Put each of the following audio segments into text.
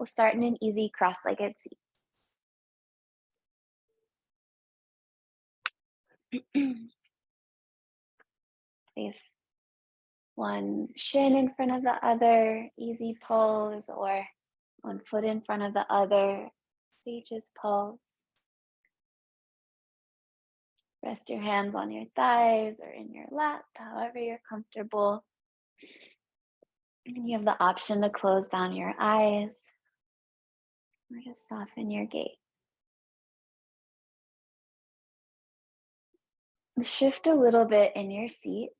We'll start in an easy cross-legged seat. Place one shin in front of the other, easy pose, or one foot in front of the other, spacious pose. Rest your hands on your thighs or in your lap, however you're comfortable. And you have the option to close down your eyes or just soften your gaze. Shift a little bit in your seat.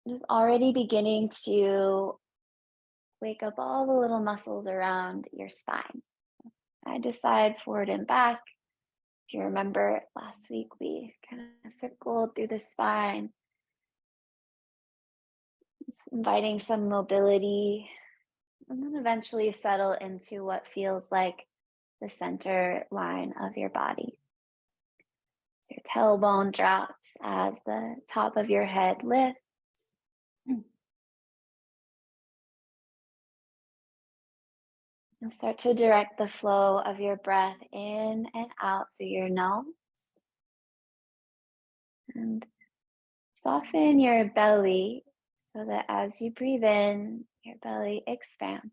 It's already beginning to wake up all the little muscles around your spine. Side to side, forward and back. If you remember last week, we kind of circled through the spine, just inviting some mobility, and then eventually settle into what feels like the center line of your body. So your tailbone drops as the top of your head lifts. And start to direct the flow of your breath in and out through your nose. And soften your belly so that as you breathe in, your belly expands.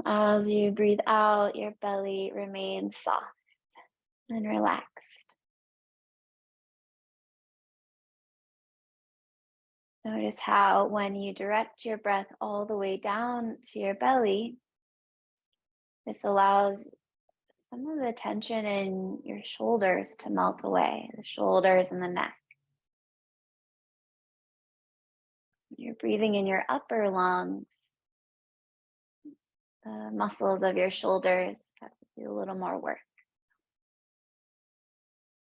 As you breathe out, your belly remains soft and relaxed. Notice how when you direct your breath all the way down to your belly, this allows some of the tension in your shoulders to melt away, the shoulders and the neck. When you're breathing in your upper lungs, the muscles of your shoulders have to do a little more work.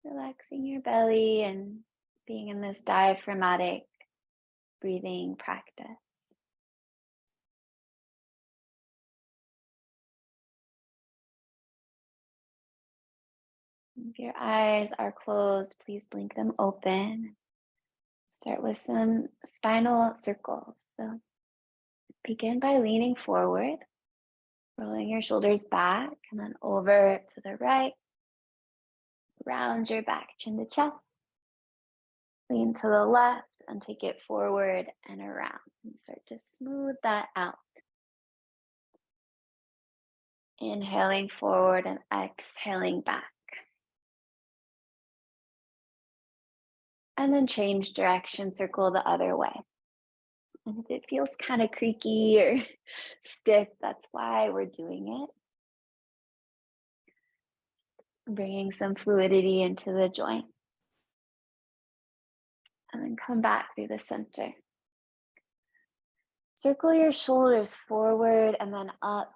Relaxing your belly and being in this diaphragmatic breathing practice. If your eyes are closed, please blink them open. Start with some spinal circles. So begin by leaning forward, rolling your shoulders back, and then over to the right. Round your back, chin to chest. Lean to the left and take it forward and around. And start to smooth that out. Inhaling forward and exhaling back. And then change direction, circle the other way. And if it feels kind of creaky or stiff, that's why we're doing it. Bringing some fluidity into the joint. And then come back through the center. Circle your shoulders forward and then up.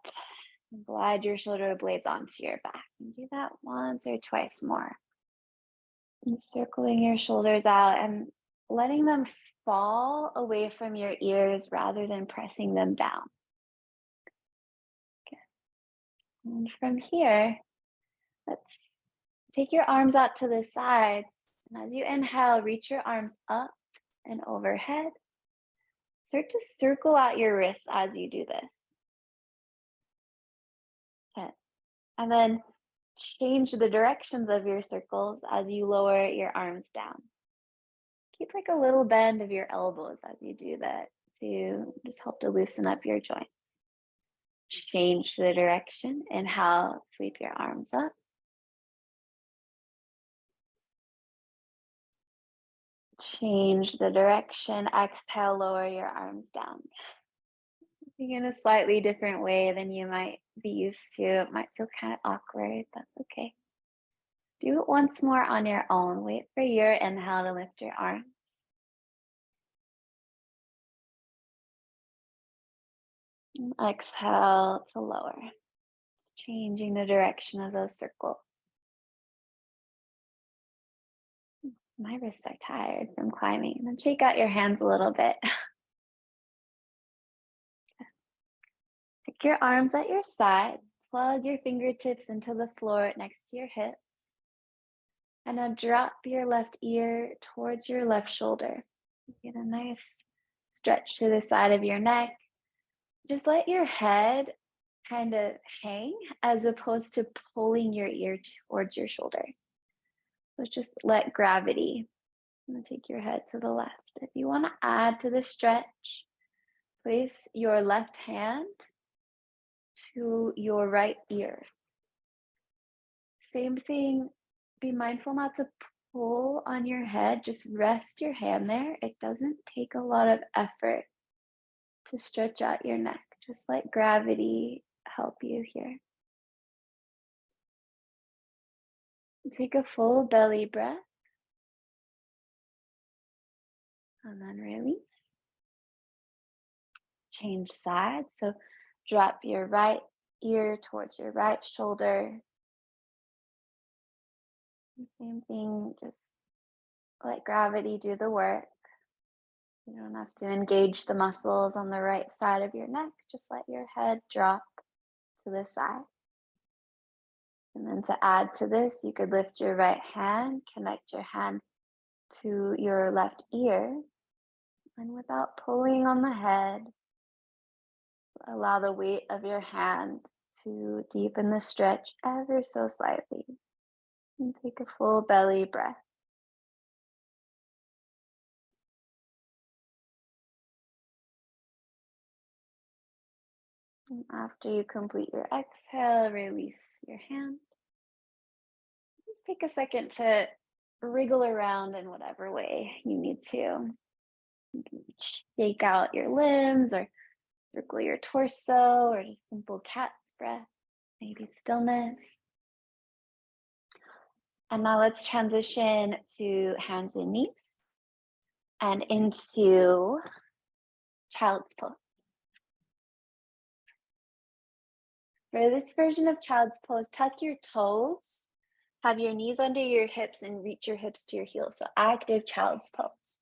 And glide your shoulder blades onto your back. And do that once or twice more. And circling your shoulders out and letting them fall away from your ears rather than pressing them down. Okay. And from here, let's take your arms out to the sides. And as you inhale, reach your arms up and overhead. Start to circle out your wrists as you do this. Okay. And then change the directions of your circles as you lower your arms down. Keep like a little bend of your elbows as you do that to just help to loosen up your joints. Change the direction. Inhale, sweep your arms up. Change the direction. Exhale, lower your arms down. Speaking in a slightly different way than you might be used to. It might feel kind of awkward. That's okay. Do it once more on your own. Wait for your inhale to lift your arms. And exhale to lower. Just changing the direction of those circles. My wrists are tired from climbing. And then shake out your hands a little bit. Take your arms at your sides. Plug your fingertips into the floor next to your hips. And now drop your left ear towards your left shoulder. Get a nice Stretch to the side of your neck. Just let your head kind of hang as opposed to pulling your ear towards your shoulder. So just let gravity. I'm going to take your head to the left. If you want to add to the stretch, place your left hand to your right ear. Same thing, be mindful not to pull on your head, just rest your hand there. It doesn't take a lot of effort to stretch out your neck. Just let gravity help you here. Take a full belly breath and then release. Change sides. So drop your right ear towards your right shoulder. Same thing, just let gravity do the work. You don't have to engage the muscles on the right side of your neck. Just let your head drop to the side. And then to add to this, you could lift your right hand, connect your hand to your left ear, and without pulling on the head, allow the weight of your hand to deepen the stretch ever so slightly. And take a full belly breath. And after you complete your exhale, release your hand. Just take a second to wriggle around in whatever way you need to. You can shake out your limbs or circle your torso or just simple cat's breath, maybe stillness. And now let's transition to hands and knees and into child's pose. For this version of child's pose, tuck your toes, have your knees under your hips and reach your hips to your heels. So active child's pose.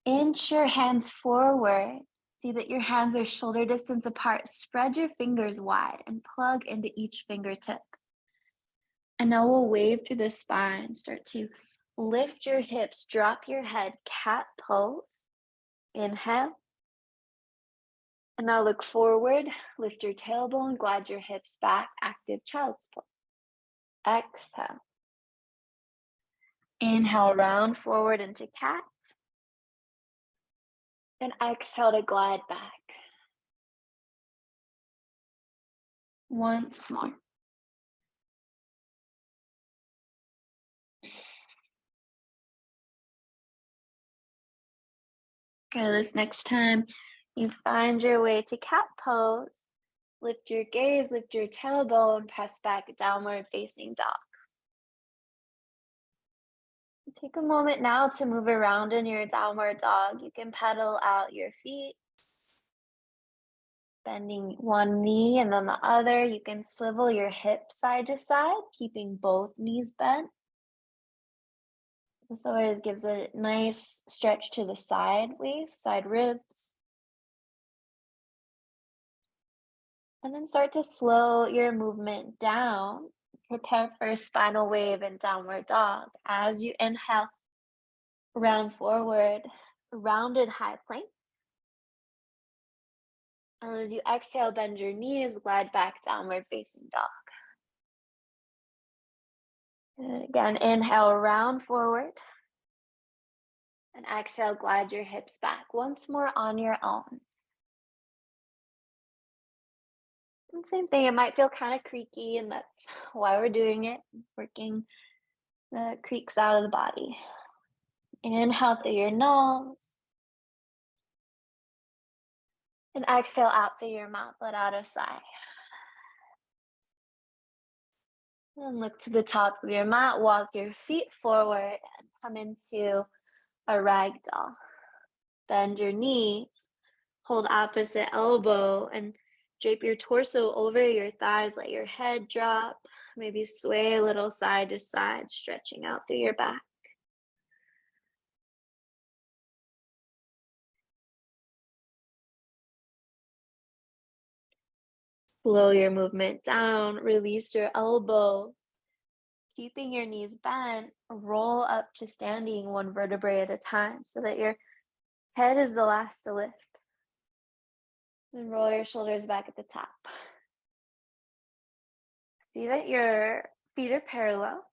Inch your hands forward. See that your hands are shoulder distance apart. Spread your fingers wide and plug into each fingertip. And now we'll wave through the spine. Start to lift your hips, drop your head, cat pose. Inhale. And now look forward, lift your tailbone, glide your hips back, active child's pose. Exhale. Inhale, round forward into cat. And exhale to glide back. Once more. Okay, this next time you find your way to cat pose, lift your gaze, lift your tailbone, press back, downward facing dog. Take a moment now to move around in your downward dog. You can pedal out your feet, bending one knee and then the other. You can swivel your hips side to side, keeping both knees bent. This always gives a nice stretch to the side waist, side ribs. And then start to slow your movement down. Prepare for a spinal wave in downward dog. As you inhale, round forward, rounded high plank. And as you exhale, bend your knees, glide back, downward facing dog. Good. Again, inhale, round forward. And exhale, glide your hips back. Once more on your own. And same thing, it might feel kind of creaky, and that's why we're doing it. It's working the creaks out of the body. Inhale through your nose. And exhale out through your mouth, let out a sigh. And look to the top of your mat, walk your feet forward and come into a ragdoll. Bend your knees, hold opposite elbow and drape your torso over your thighs, let your head drop, maybe sway a little side to side, stretching out through your back. Slow your movement down, release your elbows. Keeping your knees bent, roll up to standing one vertebrae at a time so that you're Head is the last to lift. And roll your shoulders back at the top. See that your feet are parallel.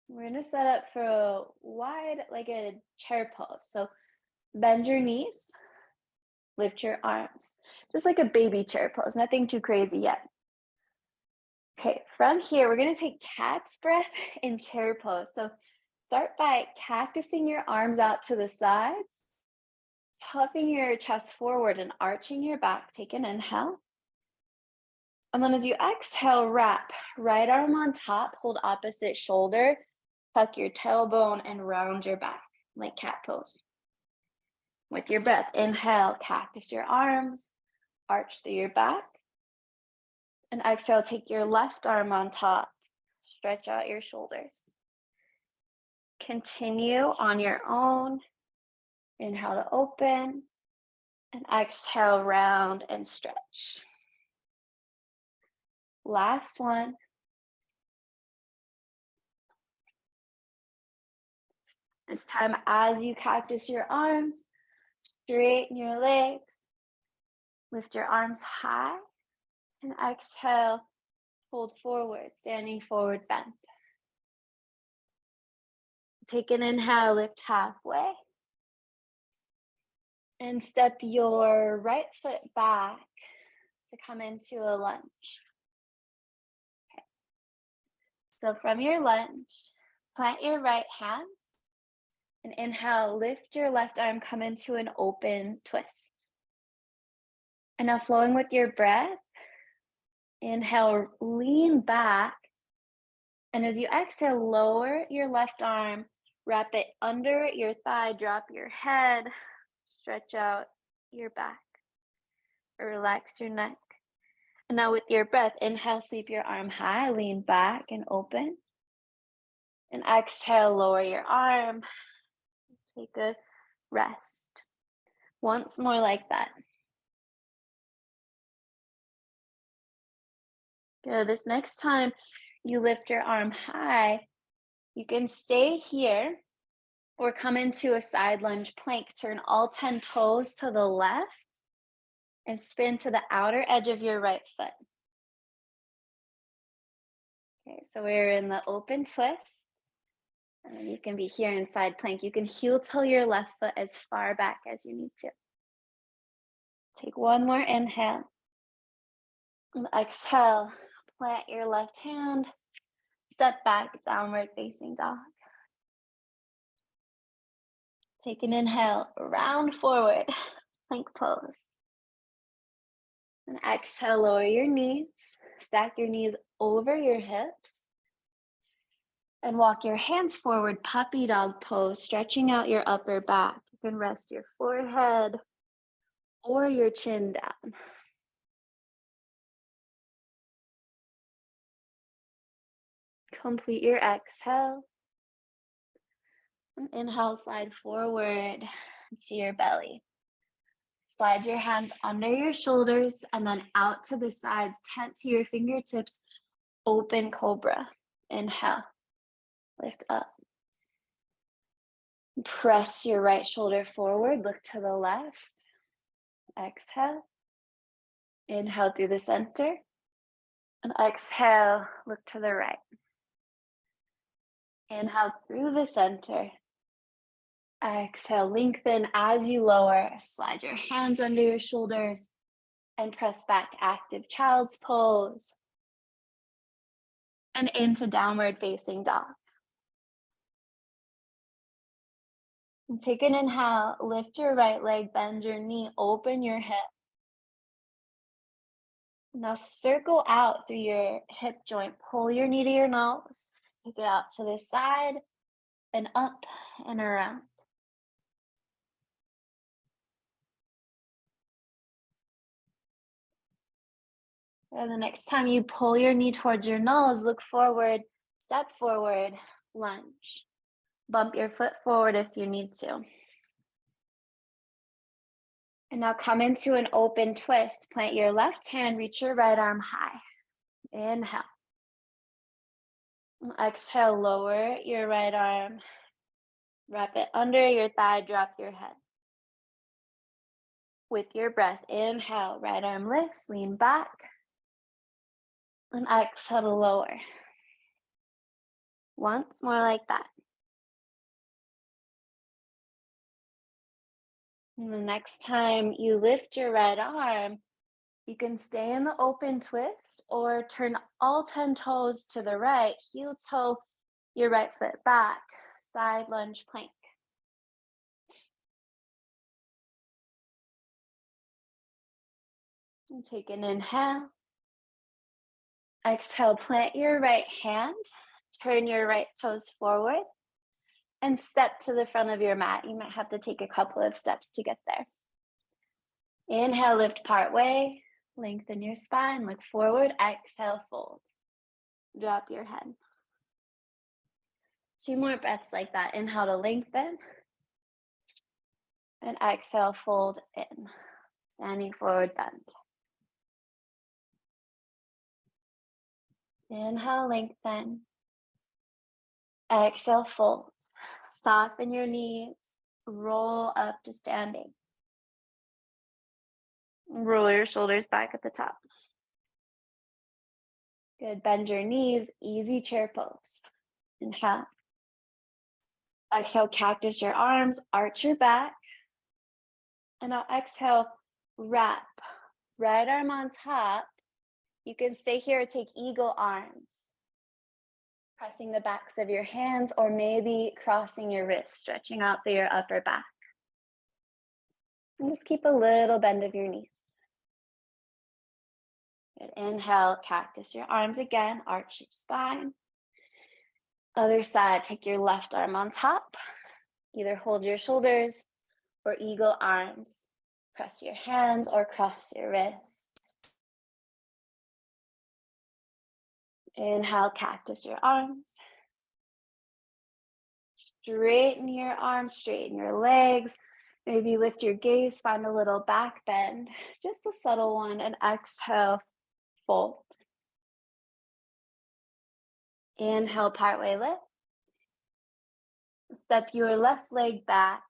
We're going to set up for a wide-legged chair pose. So bend your knees, lift your arms, just like a baby chair pose, nothing too crazy yet. Okay, from here, we're going to take cat's breath in chair pose. So start by cactusing your arms out to the sides, puffing your chest forward and arching your back. Take an inhale. And then as you exhale, wrap right arm on top, hold opposite shoulder, tuck your tailbone and round your back like cat pose. With your breath, inhale, cactus your arms, arch through your back. And exhale, take your left arm on top, stretch out your shoulders. Continue on your own. Inhale to open, and exhale, round and stretch. Last one. This time, as you cactus your arms, straighten your legs, lift your arms high, and exhale, fold forward, standing forward bend. Take an inhale, lift halfway, and step your right foot back to come into a lunge. Okay. So from your lunge, plant your right hand, and inhale, lift your left arm, come into an open twist. And now flowing with your breath, inhale, lean back. And as you exhale, lower your left arm, wrap it under your thigh, drop your head, stretch out your back, or relax your neck. And now with your breath, inhale, sweep your arm high, lean back and open. And exhale, lower your arm, take a rest. Once more like that. Good. This next time you lift your arm high, you can stay here or come into a side lunge plank. Turn all 10 toes to the left and spin to the outer edge of your right foot. Okay, so we're in the open twist. And you can be here in side plank. You can heel toe your left foot as far back as you need to. Take one more inhale. And exhale, plant your left hand, step back, downward facing dog. Take an inhale, round forward, plank pose. And exhale, lower your knees, stack your knees over your hips. And walk your hands forward, puppy dog pose, stretching out your upper back. You can rest your forehead or your chin down. Complete your exhale. And inhale, slide forward to your belly. Slide your hands under your shoulders and then out to the sides, tent to your fingertips, open cobra. Inhale, lift up. Press your right shoulder forward, look to the left. Exhale. Inhale through the center. And exhale, look to the right. Inhale through the center. Exhale, lengthen as you lower. Slide your hands under your shoulders and press back, active child's pose. And into downward facing dog. And take an inhale, lift your right leg, bend your knee, open your hip. Now circle out through your hip joint, pull your knee to your nose, take it out to the side, and up and around. And the next time you pull your knee towards your nose, look forward, step forward, lunge. Bump your foot forward if you need to. And now come into an open twist. Plant your left hand, reach your right arm high. Inhale. Exhale, lower your right arm. Wrap it under your thigh, drop your head. with your breath. Inhale, right arm lifts, lean back. And exhale to lower. Once more like that. And the next time you lift your right arm, you can stay in the open twist or turn all 10 toes to the right, heel toe your right foot back, side lunge plank. And take an inhale. Exhale, plant your right hand, turn your right toes forward, and step to the front of your mat. You might have to take a couple of steps to get there. Inhale, lift part way, lengthen your spine, look forward, exhale, fold. Drop your head. 2 more breaths like that. Inhale to lengthen, and exhale, fold in. Standing forward bend. Inhale, lengthen. Exhale, fold. Soften your knees, roll up to standing. Roll your shoulders back at the top. Good, bend your knees, easy chair pose. Inhale. Exhale, cactus your arms, arch your back. And now exhale, wrap. Right arm on top. You can stay here or take eagle arms. Pressing the backs of your hands or maybe crossing your wrists, stretching out through your upper back. And just keep a little bend of your knees. Good. Inhale, cactus your arms again, arch your spine. Other side, take your left arm on top. Either hold your shoulders or eagle arms. Press your hands or cross your wrists. Inhale, cactus your arms. Straighten your arms, straighten your legs. Maybe lift your gaze, find a little back bend, just a subtle one, and exhale, fold. Inhale, partway lift. Step your left leg back,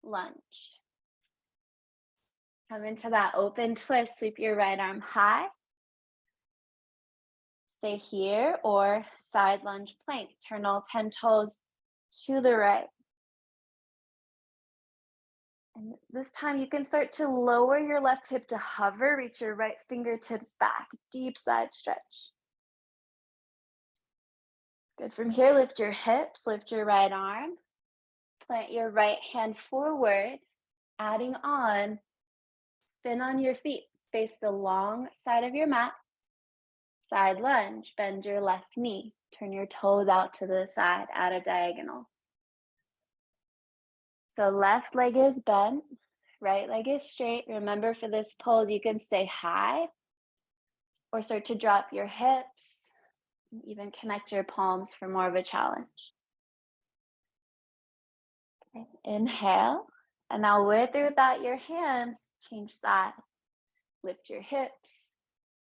lunge. Come into that open twist, sweep your right arm high. Stay here or side lunge plank. Turn all 10 toes to the right. And this time you can start to lower your left hip to hover, reach your right fingertips back, deep side stretch. Good, from here, lift your hips, lift your right arm, plant your right hand forward, adding on, spin on your feet, face the long side of your mat, side lunge, bend your left knee, turn your toes out to the side at a diagonal. So left leg is bent, right leg is straight. Remember for this pose, you can stay high or start to drop your hips, and even connect your palms for more of a challenge. Okay. Inhale, and now with or without your hands, change side. Lift your hips,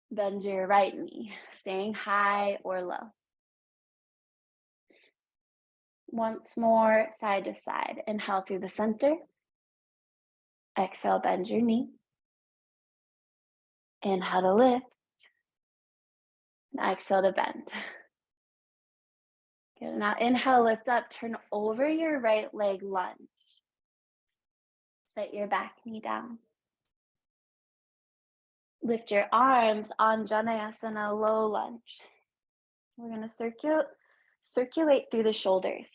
bend your right knee, staying high or low. Once more, side to side. Inhale through the center. Exhale, bend your knee. Inhale to lift. And exhale to bend. Good. Now inhale, lift up, turn over your right leg, lunge. Set your back knee down. Lift your arms, Anjaneyasana, low lunge. We're going to circulate through the shoulders.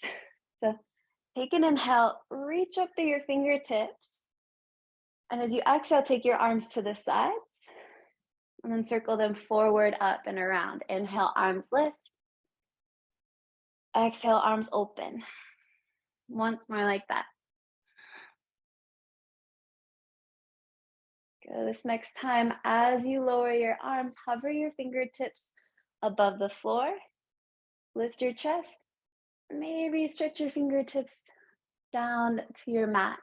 So take an inhale, reach up through your fingertips. And as you exhale, take your arms to the sides. And then circle them forward, up, and around. Inhale, arms lift. Exhale, arms open. Once more like that. Good. This next time, as you lower your arms, hover your fingertips above the floor. Lift your chest. Maybe stretch your fingertips down to your mat.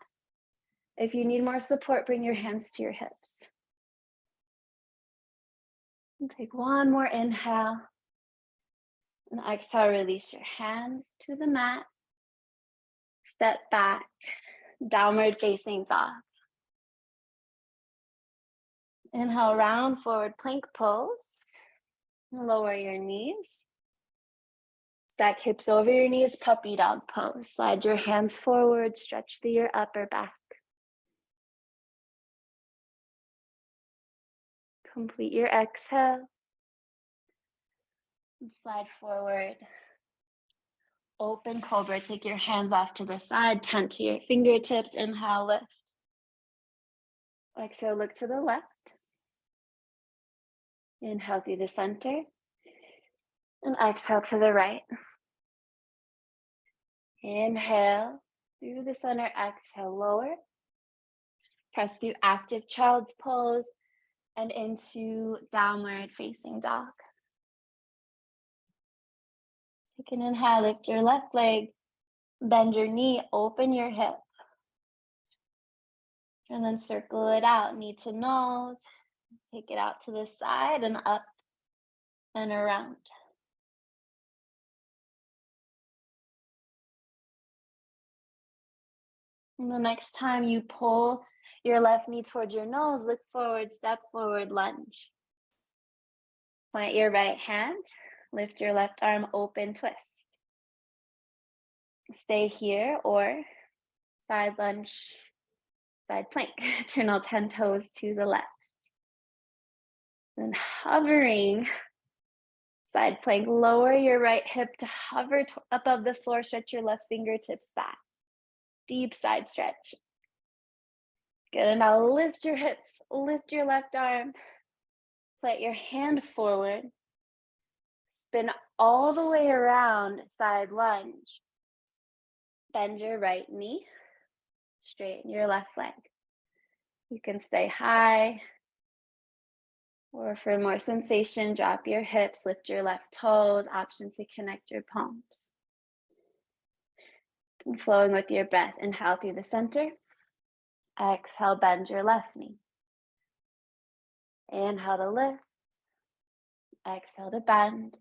If you need more support, bring your hands to your hips. And take one more inhale. And exhale, release your hands to the mat. Step back, downward facing dog. Inhale, round forward plank pose. Lower your knees. Stack hips over your knees, puppy dog pose. Slide your hands forward, stretch through your upper back. Complete your exhale. And slide forward. Open cobra, take your hands off to the side, tent to your fingertips. Inhale, lift. Exhale, look to the left. Inhale through the center. And exhale to the right. Inhale through the center, exhale, lower. Press through active child's pose and into downward facing dog. Take an inhale, lift your left leg, bend your knee, open your hip. And then circle it out, knee to nose. Take it out to the side and up and around. And the next time you pull your left knee towards your nose, look forward, step forward, lunge. Plant your right hand, lift your left arm, open, twist. Stay here or side lunge, side plank. Turn all 10 toes to the left. Then hovering, side plank, lower your right hip to hover above the floor, stretch your left fingertips back. Deep side stretch. Good, and now lift your hips, lift your left arm, plant your hand forward, spin all the way around, side lunge. Bend your right knee, straighten your left leg. You can stay high, or for more sensation, drop your hips, lift your left toes, option to connect your palms. And flowing with your breath, inhale through the center. Exhale, bend your left knee. Inhale to lift. Exhale to bend.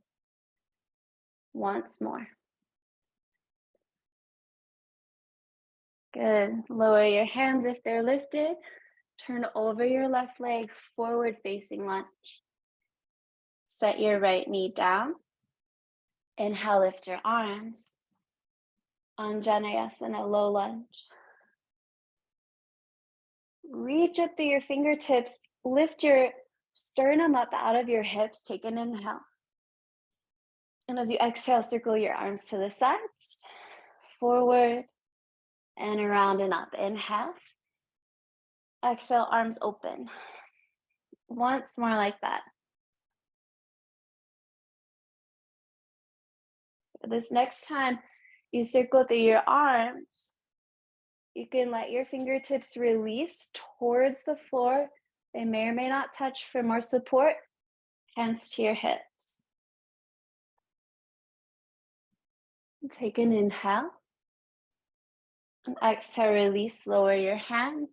Once more. Good. Lower your hands if they're lifted. Turn over your left leg, forward facing lunge. Set your right knee down. Inhale, lift your arms. Anjaneyasana, low lunge. Reach up through your fingertips. Lift your sternum up out of your hips. Take an inhale. And as you exhale, circle your arms to the sides, forward and around and up. Inhale. Exhale, arms open. Once more like that. This next time you circle through your arms, you can let your fingertips release towards the floor. They may or may not touch for more support. Hands to your hips. Take an inhale. And exhale, release, lower your hands.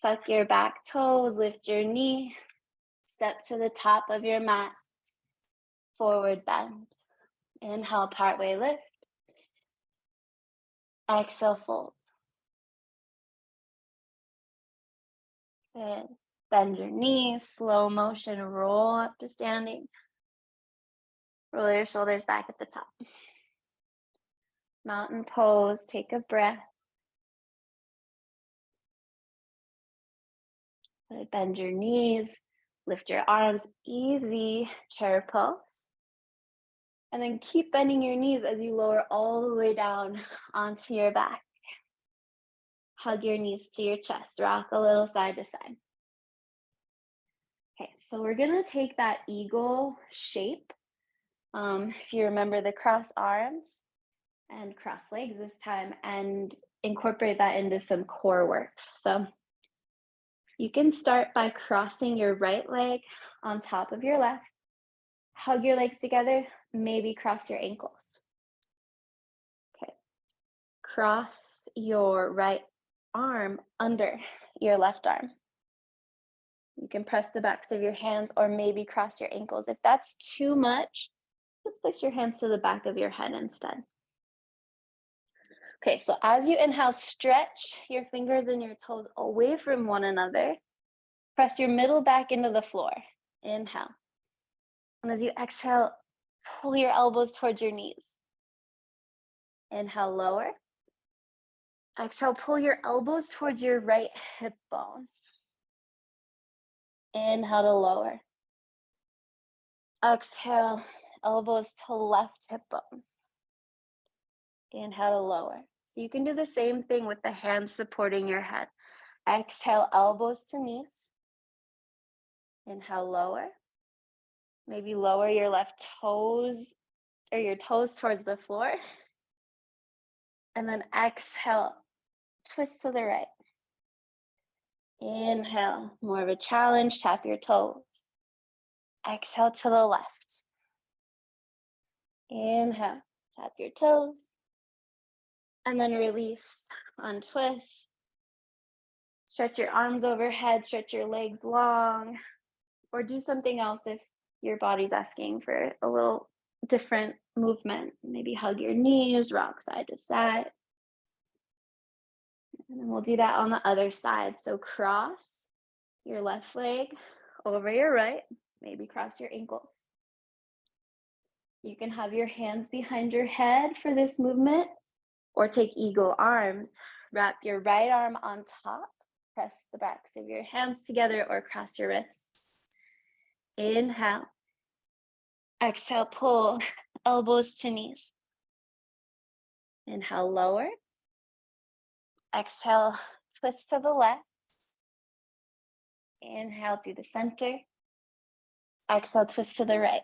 Tuck your back toes, lift your knee. Step to the top of your mat. Forward bend. Inhale, partway lift. Exhale, fold. Good. Bend your knees, slow motion, roll up to standing. Roll your shoulders back at the top. Mountain pose, take a breath. Bend your knees, lift your arms, easy chair pose. And then keep bending your knees as you lower all the way down onto your back. Hug your knees to your chest, rock a little side to side. Okay, so we're gonna take that eagle shape. If you remember the cross arms and cross legs this time, and incorporate that into some core work. So you can start by crossing your right leg on top of your left. Hug your legs together, maybe cross your ankles. Okay. Cross your right arm under your left arm. You can press the backs of your hands or maybe cross your ankles. If that's too much, just place your hands to the back of your head instead. Okay, so as you inhale, stretch your fingers and your toes away from one another. Press your middle back into the floor. Inhale. And as you exhale, pull your elbows towards your knees. Inhale, lower. Exhale, pull your elbows towards your right hip bone. Inhale to lower. Exhale, elbows to left hip bone. Inhale to lower. So you can do the same thing with the hands supporting your head. Exhale, elbows to knees. Inhale, lower. Maybe lower your left toes or your toes towards the floor. And then exhale, twist to the right. Inhale, more of a challenge, tap your toes. Exhale to the left. Inhale, tap your toes. And then release, untwist. Stretch your arms overhead, stretch your legs long, or do something else if your body's asking for a little different movement. Maybe hug your knees, rock side to side. And then we'll do that on the other side. So cross your left leg over your right, maybe cross your ankles. You can have your hands behind your head for this movement, or take eagle arms. Wrap your right arm on top, press the backs of your hands together or cross your wrists. Inhale. Exhale, pull elbows to knees. Inhale, lower. Exhale, twist to the left. Inhale through the center. Exhale, twist to the right.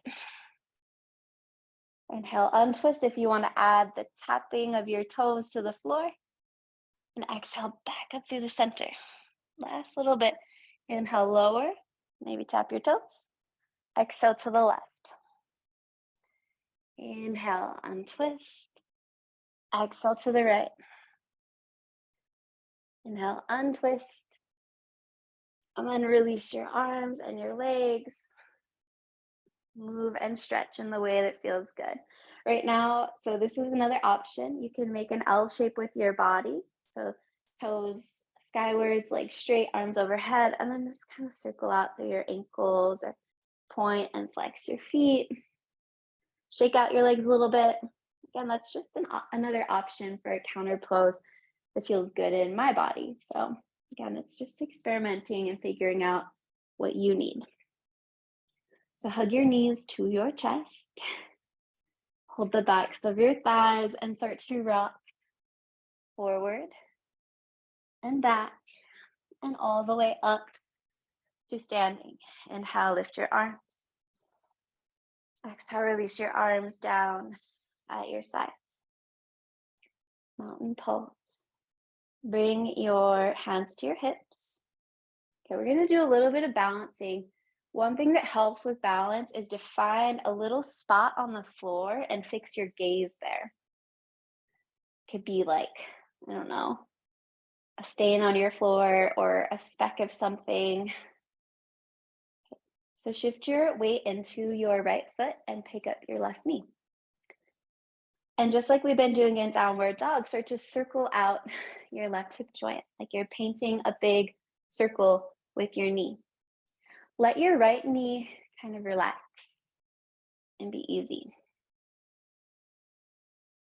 Inhale, untwist if you want to add the tapping of your toes to the floor. And exhale, back up through the center. Last little bit. Inhale, lower. Maybe tap your toes. Exhale to the left. Inhale, untwist. Exhale to the right. Inhale, untwist. And then release your arms and your legs. Move and stretch in the way that feels good. Right now, so this is another option. You can make an L shape with your body. So toes skywards, legs straight, arms overhead, and then just kind of circle out through your ankles or point and flex your feet. Shake out your legs a little bit. Again, that's just another option for a counter pose that feels good in my body. So again, it's just experimenting and figuring out what you need. So hug your knees to your chest. Hold the backs of your thighs and start to rock forward and back and all the way up to standing. Inhale, lift your arms. Exhale, release your arms down at your sides. Mountain pose. Bring your hands to your hips. Okay, we're going to do a little bit of balancing. One thing that helps with balance is to find a little spot on the floor and fix your gaze there. Could be like, I don't know, a stain on your floor or a speck of something. So shift your weight into your right foot and pick up your left knee. And just like we've been doing in downward dog, start to circle out your left hip joint, like you're painting a big circle with your knee. Let your right knee kind of relax and be easy.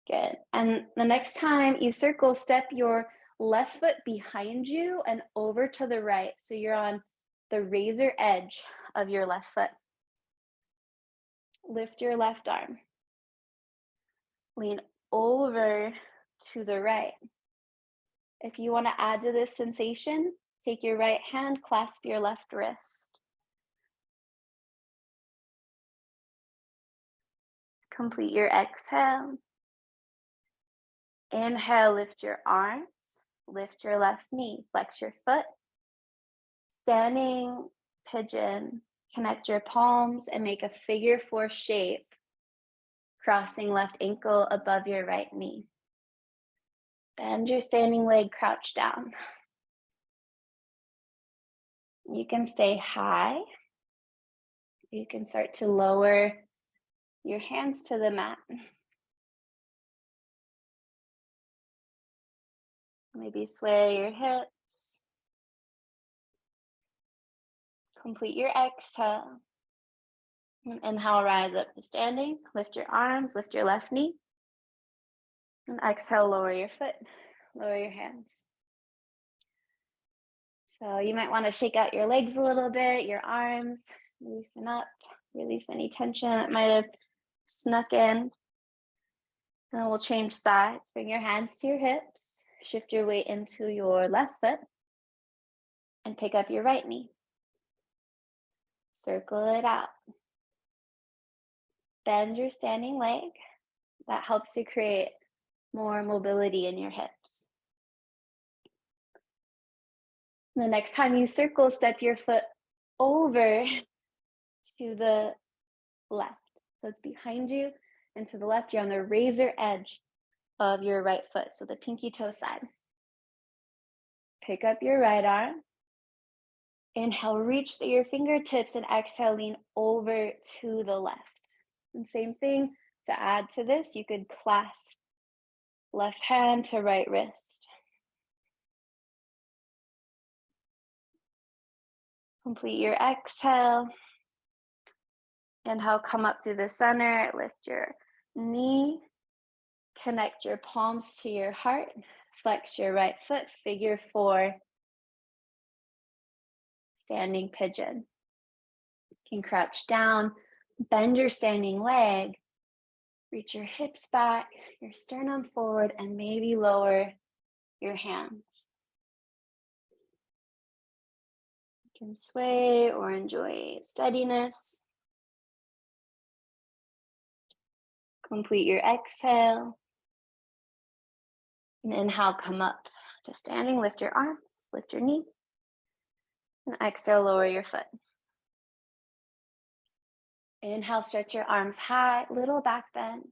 Good. And the next time you circle, step your left foot behind you and over to the right. So you're on the razor edge of your left foot. Lift your left arm. Lean over to the right. If you want to add to this sensation, take your right hand, clasp your left wrist. Complete your exhale. Inhale, lift your arms, lift your left knee, flex your foot. Standing pigeon, connect your palms and make a figure 4 shape, crossing left ankle above your right knee. Bend your standing leg, crouch down. You can stay high. You can start to lower your hands to the mat. Maybe sway your hips. Complete your exhale. And inhale, rise up to standing. Lift your arms, lift your left knee. And exhale, lower your foot, lower your hands. So you might want to shake out your legs a little bit, your arms, loosen up, release any tension that might have snuck in. And we'll change sides. Bring your hands to your hips, shift your weight into your left foot, and pick up your right knee. Circle it out. Bend your standing leg. That helps to create more mobility in your hips. The next time you circle, step your foot over to the left. So it's behind you and to the left. You're on the razor edge of your right foot, so the pinky toe side. Pick up your right arm. Inhale, reach your fingertips, and exhale, lean over to the left. And same thing, to add to this, you could clasp left hand to right wrist. Complete your exhale. Inhale, come up through the center, lift your knee, connect your palms to your heart, flex your right foot, figure 4, standing pigeon. You can crouch down, bend your standing leg, reach your hips back, your sternum forward, and maybe lower your hands. You can sway or enjoy steadiness. Complete your exhale. And inhale, come up to standing, lift your arms, lift your knee. And exhale, lower your foot. Inhale, stretch your arms high, little back bend.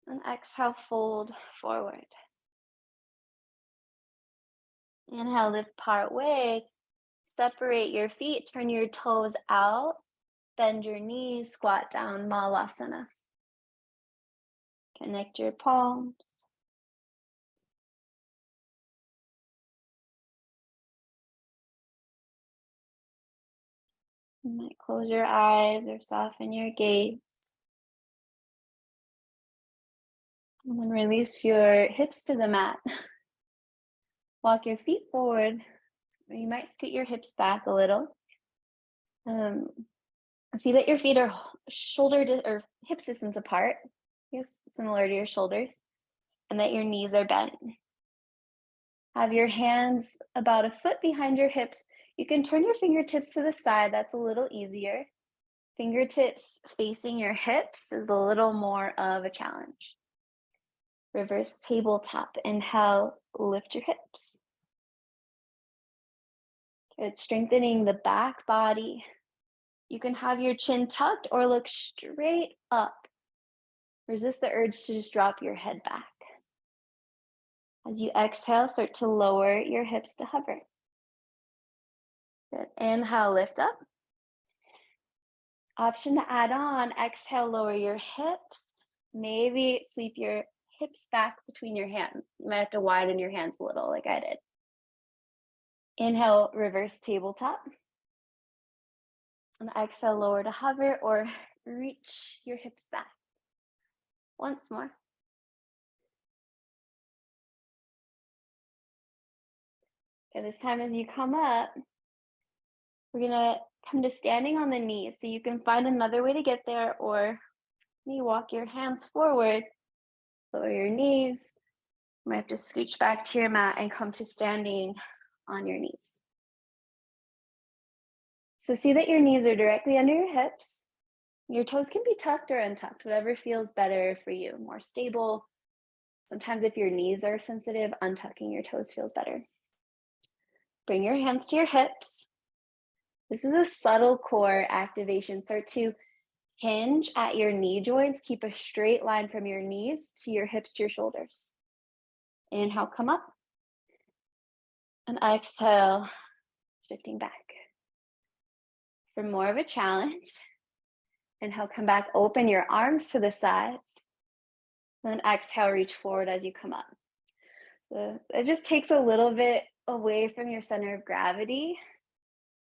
And exhale, fold forward. Inhale, lift part way. Separate your feet, turn your toes out, bend your knees, squat down, Malasana. Connect your palms. You might close your eyes or soften your gaze. And then release your hips to the mat. Walk your feet forward. You might scoot your hips back a little. See that your feet are or hip distance apart, yes, similar to your shoulders, and that your knees are bent. Have your hands about a foot behind your hips. You can turn your fingertips to the side. That's a little easier. Fingertips facing your hips is a little more of a challenge. Reverse tabletop. Inhale, lift your hips. Good. Strengthening the back body. You can have your chin tucked or look straight up. Resist the urge to just drop your head back. As you exhale, start to lower your hips to hover. Good. Inhale, lift up. Option to add on, exhale, lower your hips. Maybe sweep your hips back between your hands. You might have to widen your hands a little like I did. Inhale, reverse tabletop. And exhale, lower to hover or reach your hips back. Once more. Okay, this time as you come up, we're gonna come to standing on the knees. So you can find another way to get there, or you walk your hands forward, lower your knees. You might have to scooch back to your mat and come to standing on your knees. So see that your knees are directly under your hips. Your toes can be tucked or untucked, whatever feels better for you, more stable. Sometimes if your knees are sensitive, untucking your toes feels better. Bring your hands to your hips. This is a subtle core activation. Start to hinge at your knee joints. Keep a straight line from your knees to your hips to your shoulders. Inhale, come up. And exhale, shifting back. For more of a challenge, inhale, come back, open your arms to the sides. Then exhale, reach forward as you come up. So it just takes a little bit away from your center of gravity.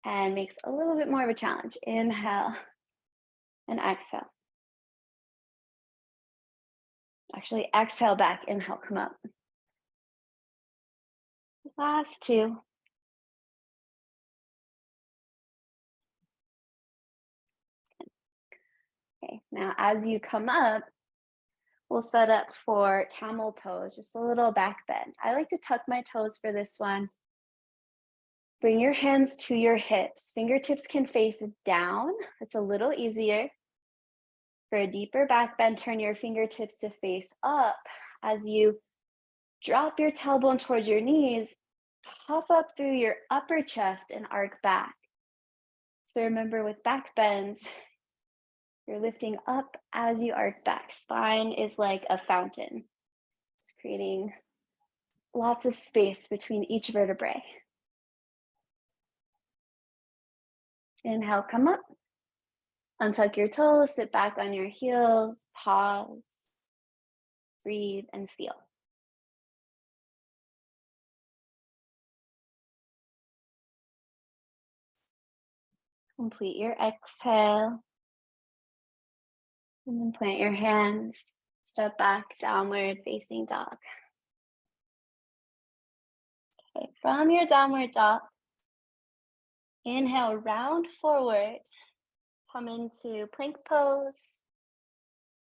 and makes a little bit more of a challenge. Inhale and exhale. Actually, exhale back, inhale, come up. Last two. Okay, now as you come up, we'll set up for camel pose, just a little back bend. I like to tuck my toes for this one. Bring your hands to your hips. Fingertips can face down. It's a little easier. For a deeper back bend, turn your fingertips to face up. As you drop your tailbone towards your knees, pop up through your upper chest and arc back. So remember, with back bends, you're lifting up as you arc back. Spine is like a fountain. It's creating lots of space between each vertebrae. Inhale, come up. Untuck your toes, sit back on your heels, pause, breathe, and feel. Complete your exhale. And then plant your hands, step back, downward facing dog. Okay, from your downward dog, inhale, round forward, come into plank pose.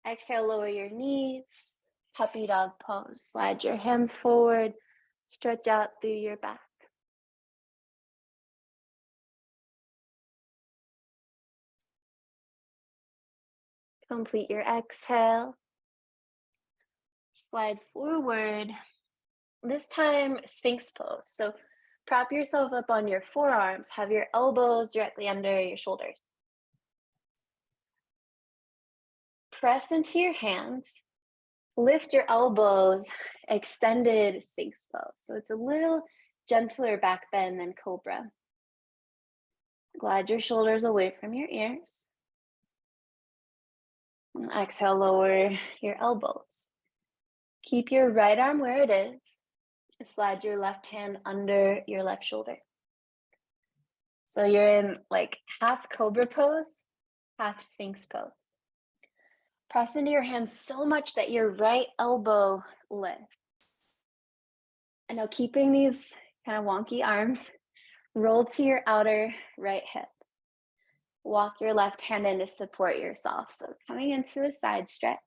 Exhale, lower your knees, puppy dog pose. Slide your hands forward, stretch out through your back. Complete your exhale. Slide forward. This time, Sphinx pose. So prop yourself up on your forearms. Have your elbows directly under your shoulders. Press into your hands. Lift your elbows, extended Sphinx pose. So it's a little gentler back bend than Cobra. Glide your shoulders away from your ears. And exhale, lower your elbows. Keep your right arm where it is. Slide your left hand under your left shoulder. So you're in like half Cobra pose, half Sphinx pose. Press into your hands so much that your right elbow lifts. And now, keeping these kind of wonky arms, roll to your outer right hip. Walk your left hand in to support yourself. So coming into a side stretch.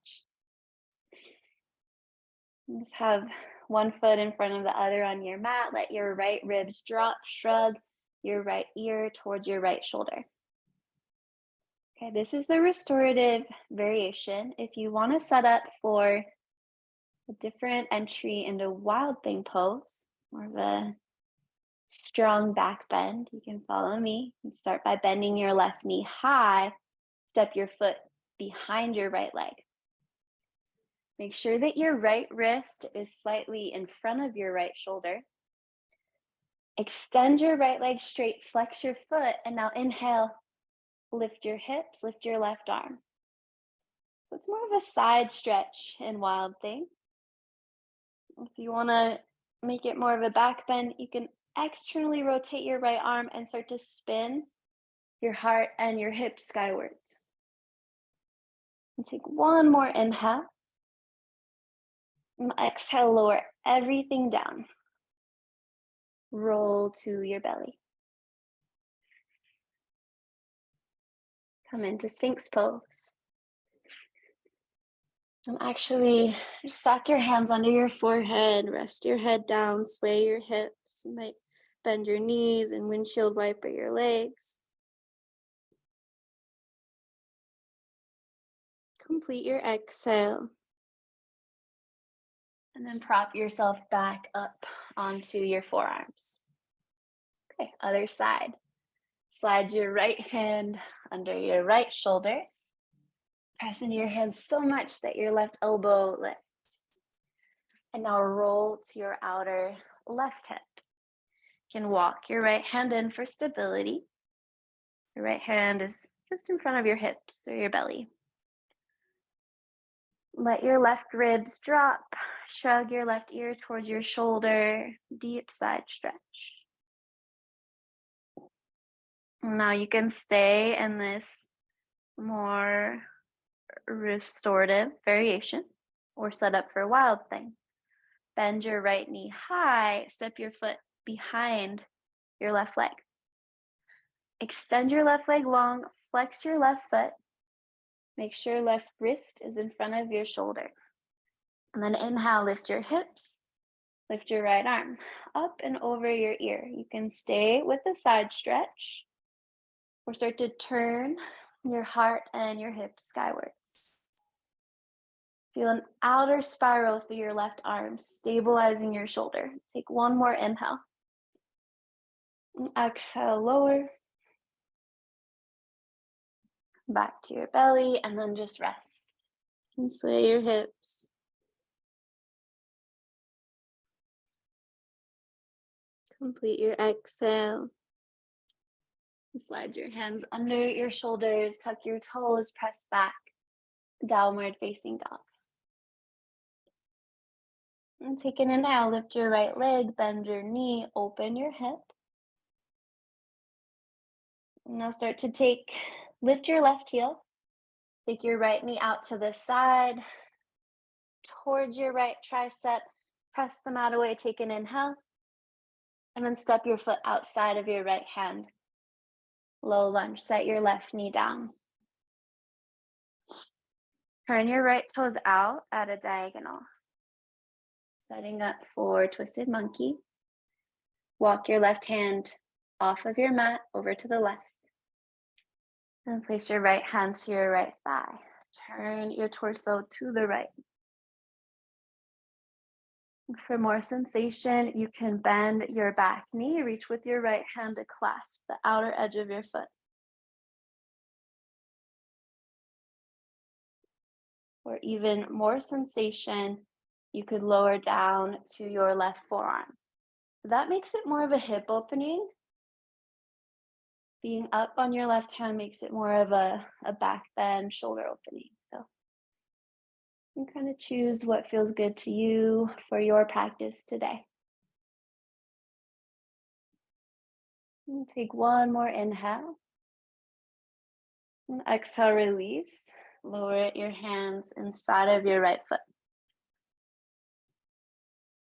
Just have one foot in front of the other on your mat. Let your right ribs drop. Shrug your right ear towards your right shoulder. Okay, this is the restorative variation. If you want to set up for a different entry into wild thing pose, more of a strong back bend, you can follow me and start by bending your left knee high. Step your foot behind your right leg. Make sure that your right wrist is slightly in front of your right shoulder. Extend your right leg straight, flex your foot, and now inhale, lift your hips, lift your left arm. So it's more of a side stretch in wild thing. If you want to make it more of a back bend, you can externally rotate your right arm and start to spin your heart and your hips skywards. And take one more inhale. And exhale, lower everything down. Roll to your belly. Come into Sphinx pose. And actually, stack your hands under your forehead, rest your head down, sway your hips. You might bend your knees and windshield wiper your legs. Complete your exhale. And then prop yourself back up onto your forearms. Okay, other side. Slide your right hand under your right shoulder. Press into your hands so much that your left elbow lifts. And now roll to your outer left hip. You can walk your right hand in for stability. Your right hand is just in front of your hips or your belly. Let your left ribs drop. Shrug your left ear towards your shoulder. Deep side stretch. Now you can stay in this more restorative variation or set up for wild thing. Bend your right knee high, step your foot behind your left leg. Extend your left leg long, flex your left foot. Make sure left wrist is in front of your shoulder. And then inhale, lift your hips, lift your right arm up and over your ear. You can stay with the side stretch or start to turn your heart and your hips skywards. Feel an outer spiral through your left arm, stabilizing your shoulder. Take one more inhale. And exhale, lower. Back to your belly, and then just rest. And sway your hips. Complete your exhale. Slide your hands under your shoulders, tuck your toes, press back. Downward facing dog. And take an inhale, lift your right leg, bend your knee, open your hip. And now start to lift your left heel. Take your right knee out to the side, towards your right tricep. Press the mat away, take an inhale. And then step your foot outside of your right hand. Low lunge, set your left knee down. Turn your right toes out at a diagonal. Setting up for twisted monkey. Walk your left hand off of your mat over to the left. And place your right hand to your right thigh. Turn your torso to the right. For more sensation, you can bend your back knee, reach with your right hand to clasp the outer edge of your foot. For even more sensation, you could lower down to your left forearm. So that makes it more of a hip opening. Being up on your left hand makes it more of a back bend, shoulder opening. So you can kind of choose what feels good to you for your practice today. And take one more inhale. And exhale, release. Lower your hands inside of your right foot.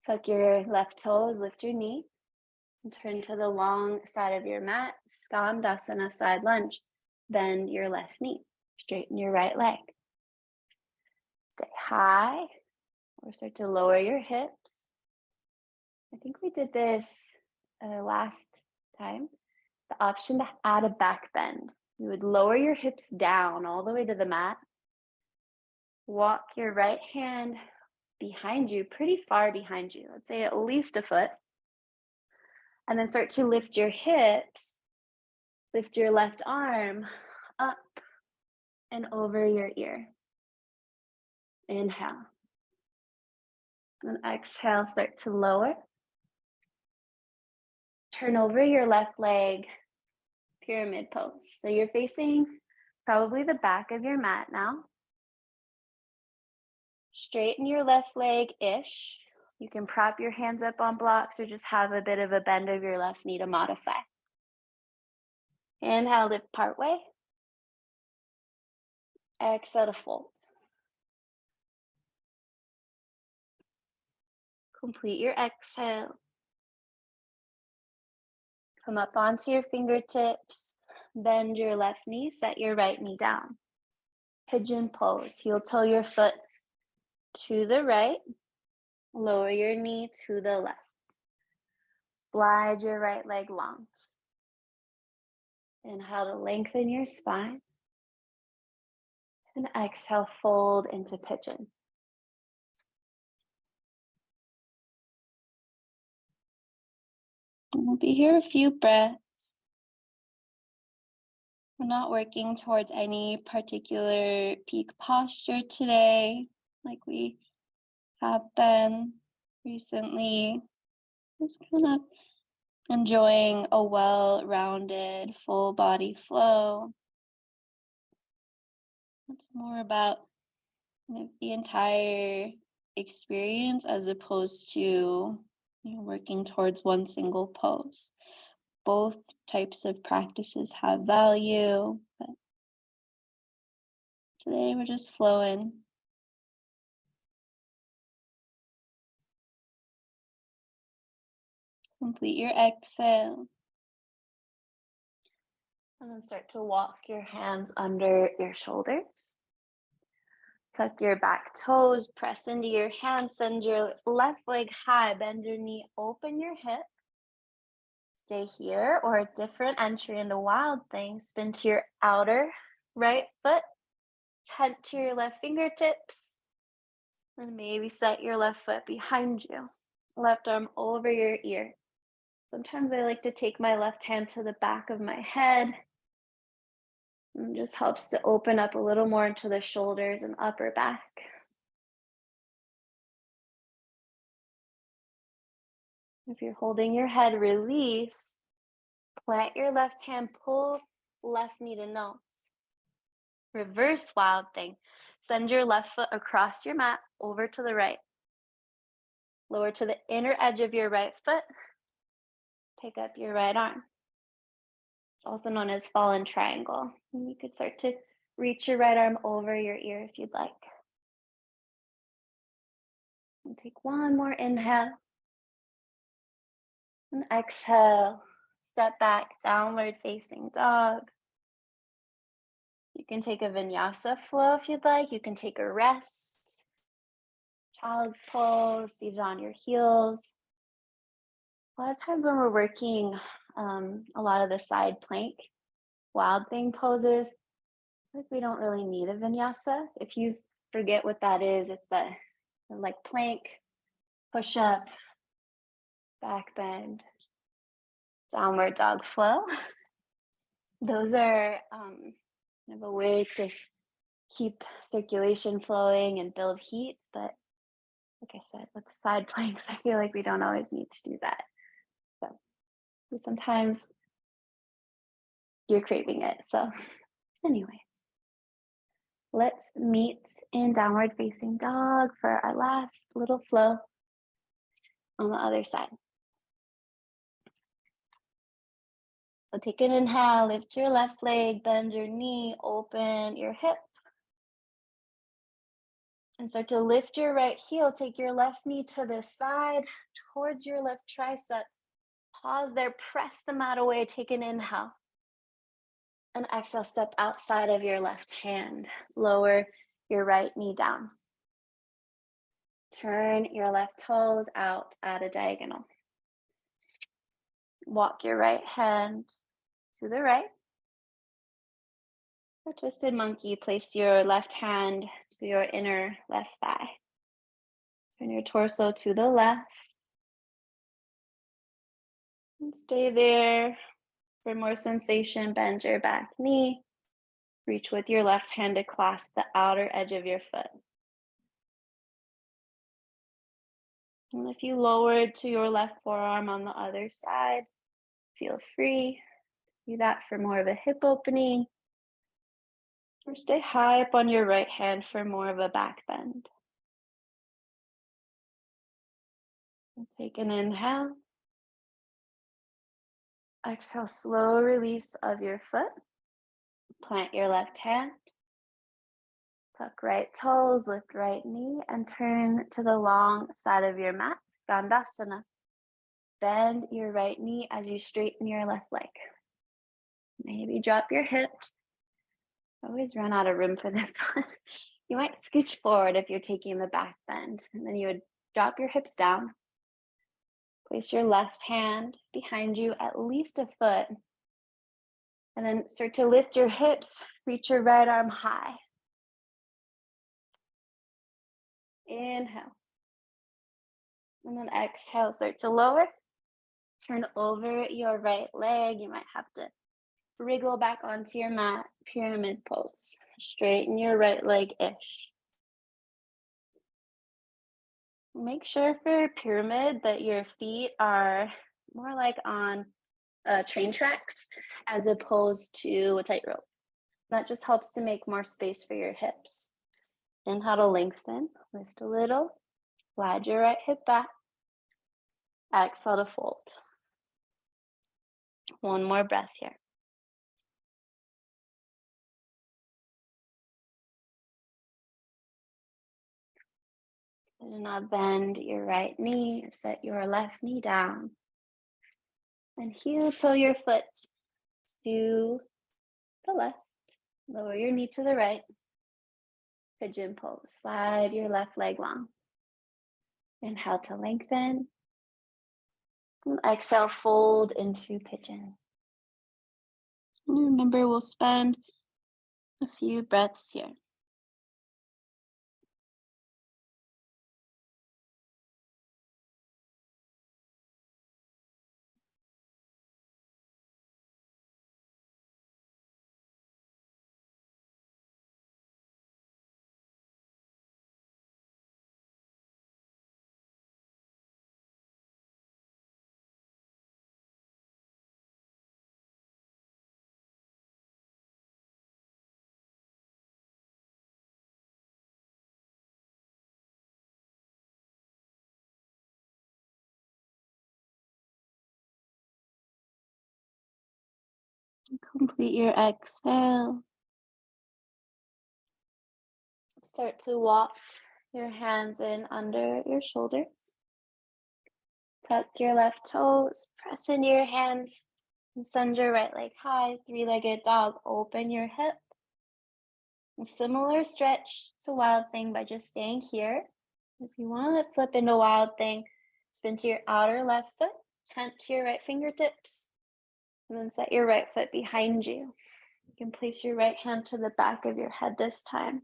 Tuck your left toes, lift your knee. And turn to the long side of your mat, Skandasana side lunge. Bend your left knee, straighten your right leg. Stay high, or start to lower your hips. I think we did this last time. The option to add a back bend. You would lower your hips down all the way to the mat. Walk your right hand behind you, pretty far behind you. Let's say at least a foot. And then start to lift your hips. Lift your left arm up and over your ear. Inhale. And exhale, start to lower. Turn over your left leg, pyramid pose. So you're facing probably the back of your mat now. Straighten your left leg-ish. You can prop your hands up on blocks or just have a bit of a bend of your left knee to modify. Inhale, lift partway. Exhale to fold. Complete your exhale. Come up onto your fingertips. Bend your left knee, set your right knee down. Pigeon pose. Heel toe your foot to the right. Lower your knee to the left. Slide your right leg long. Inhale to lengthen your spine. And exhale, fold into pigeon. And we'll be here a few breaths. We're not working towards any particular peak posture today, like we have been recently. Just kind of enjoying a well-rounded, full body flow. It's more about the entire experience as opposed to working towards one single pose. Both types of practices have value, but today we're just flowing. Complete your exhale. And then start to walk your hands under your shoulders. Tuck your back toes, press into your hands, send your left leg high, bend your knee, open your hip. Stay here, or a different entry into Wild Thing. Spin to your outer right foot, tent to your left fingertips, and maybe set your left foot behind you. Left arm over your ear. Sometimes I like to take my left hand to the back of my head. And it just helps to open up a little more into the shoulders and upper back. If you're holding your head, release. Plant your left hand, pull left knee to nose. Reverse Wild Thing. Send your left foot across your mat over to the right. Lower to the inner edge of your right foot. Pick up your right arm. It's also known as fallen triangle. And you could start to reach your right arm over your ear if you'd like. And take one more inhale. And exhale. Step back, downward facing dog. You can take a vinyasa flow if you'd like. You can take a rest. Child's pose, seated on your heels. A lot of times when we're working a lot of the side plank, Wild Thing poses, like we don't really need a vinyasa. If you forget what that is, it's the like plank, push up, back bend, downward dog flow. Those are kind of a way to keep circulation flowing and build heat. But like I said, with side planks, I feel like we don't always need to do that. So sometimes you're craving it. So anyway, let's meet in downward facing dog for our last little flow on the other side. So take an inhale, lift your left leg, bend your knee, open your hip. And start to lift your right heel, take your left knee to the side, towards your left tricep. Pause there, press the mat away, take an inhale. And exhale, step outside of your left hand. Lower your right knee down. Turn your left toes out at a diagonal. Walk your right hand to the right. For Twisted Monkey, place your left hand to your inner left thigh. Turn your torso to the left. And stay there for more sensation. Bend your back knee. Reach with your left hand to clasp the outer edge of your foot. And if you lower to your left forearm on the other side, feel free to do that for more of a hip opening. Or stay high up on your right hand for more of a back bend. And take an inhale. Exhale, slow release of your foot. Plant your left hand. Tuck right toes, lift right knee, and turn to the long side of your mat, Skandasana. Bend your right knee as you straighten your left leg. Maybe drop your hips. I always run out of room for this one. You might scooch forward if you're taking the back bend, and then you would drop your hips down. Place your left hand behind you at least a foot, and then start to lift your hips, reach your right arm high. Inhale. And then exhale, start to lower. Turn over your right leg. You might have to wriggle back onto your mat, pyramid pose. Straighten your right leg-ish. Make sure for pyramid that your feet are more like on train tracks as opposed to a tightrope. That just helps to make more space for your hips. Inhale to lengthen, lift a little, slide your right hip back. Exhale to fold. One more breath here. And now bend your right knee or set your left knee down. And heel toe your foot to the left. Lower your knee to the right. Pigeon pose. Slide your left leg long. Inhale to lengthen. And exhale, fold into pigeon. And remember, we'll spend a few breaths here. Complete your exhale. Start to walk your hands in under your shoulders. Tuck your left toes, press into your hands, and send your right leg high, three-legged dog. Open your hip. A similar stretch to Wild Thing by just staying here. If you want to flip into Wild Thing, spin to your outer left foot, tent to your right fingertips, and then set your right foot behind you. You can place your right hand to the back of your head this time.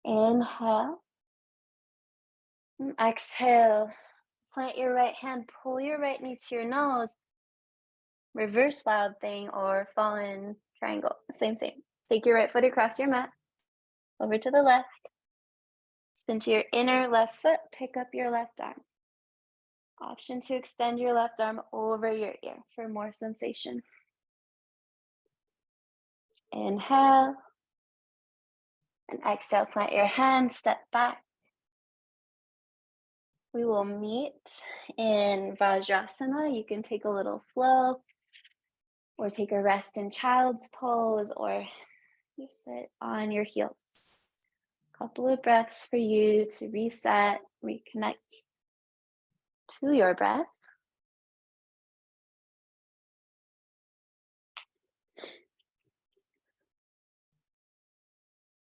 Inhale. And exhale. Plant your right hand, pull your right knee to your nose. Reverse Wild Thing or fallen triangle. Same. Take your right foot across your mat, over to the left. Spin to your inner left foot, pick up your left arm. Option to extend your left arm over your ear for more sensation. Inhale. And exhale, plant your hands, step back. We will meet in Vajrasana. You can take a little flow or take a rest in child's pose, or you sit on your heels. Couple of breaths for you to reset, reconnect to your breath.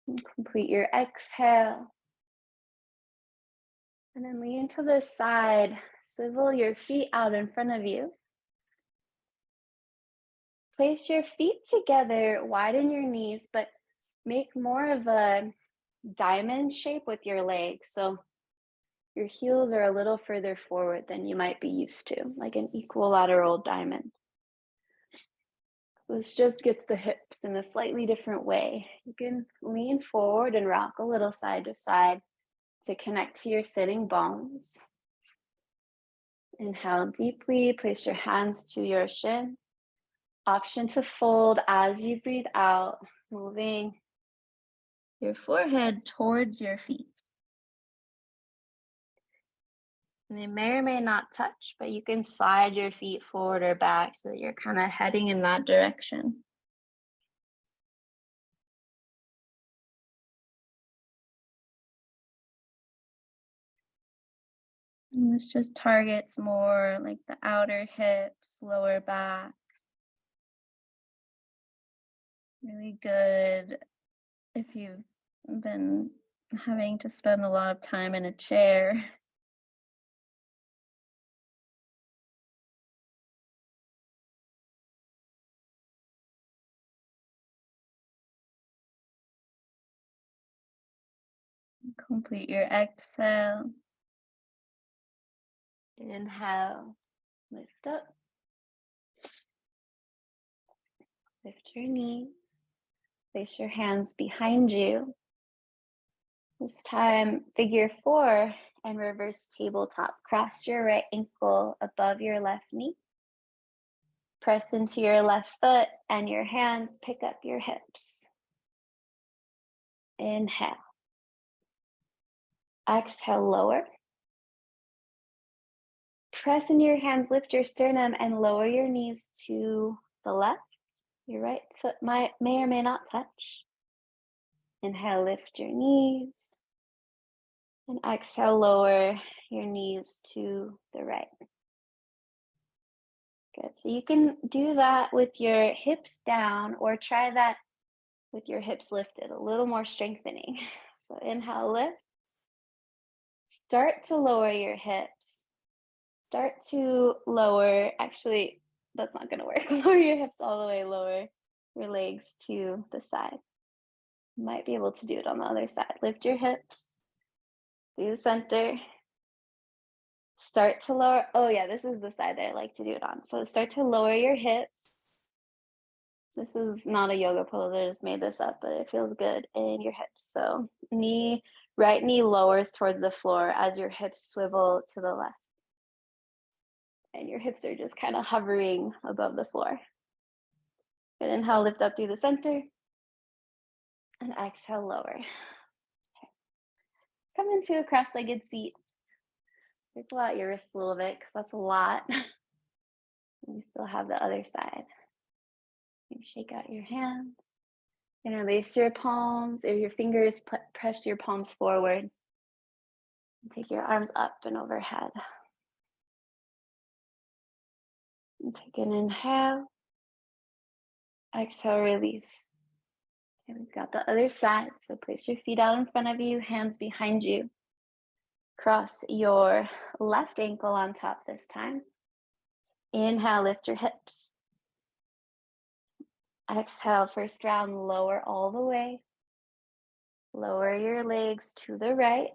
And complete your exhale. And then lean to the side, swivel your feet out in front of you. Place your feet together, widen your knees, but make more of a diamond shape with your legs. So your heels are a little further forward than you might be used to, like an equilateral diamond. So this just gets the hips in a slightly different way. You can lean forward and rock a little side to side to connect to your sitting bones. Inhale deeply, place your hands to your shin. Option to fold as you breathe out, moving your forehead towards your feet. And they may or may not touch, but you can slide your feet forward or back so that you're kind of heading in that direction. And this just targets more like the outer hips, lower back. Really good if you've been having to spend a lot of time in a chair. Complete your exhale. Inhale, lift up. Lift your knees. Place your hands behind you. This time, figure 4 and reverse tabletop. Cross your right ankle above your left knee. Press into your left foot and your hands pick up your hips. Inhale. Exhale, lower. press into your hands, lift your sternum, and lower your knees to the left. Your right foot may or may not touch. Inhale, lift your knees. And exhale, lower your knees to the right. Good. So you can do that with your hips down, or try that with your hips lifted, a little more strengthening. So inhale, lift. Start to lower your hips. Start to lower, actually, that's not gonna work. Lower your hips all the way, lower your legs to the side. You might be able to do it on the other side. Lift your hips, through the center. Start to lower, oh yeah, this is the side that I like to do it on. So start to lower your hips. This is not a yoga pose, I just made this up, but it feels good in your hips. So right knee lowers towards the floor as your hips swivel to the left. And your hips are just kind of hovering above the floor. Good, inhale, lift up through the center. And exhale, lower. Okay. Come into a cross-legged seat. Circle out your wrists a little bit, because that's a lot. And you still have the other side. You shake out your hands. Interlace your palms, or your fingers, press your palms forward. And take your arms up and overhead. And take an inhale. Exhale, release. Okay, we've got the other side. So place your feet out in front of you, hands behind you. Cross your left ankle on top this time. Inhale, lift your hips. Exhale, first round, lower all the way. Lower your legs to the right.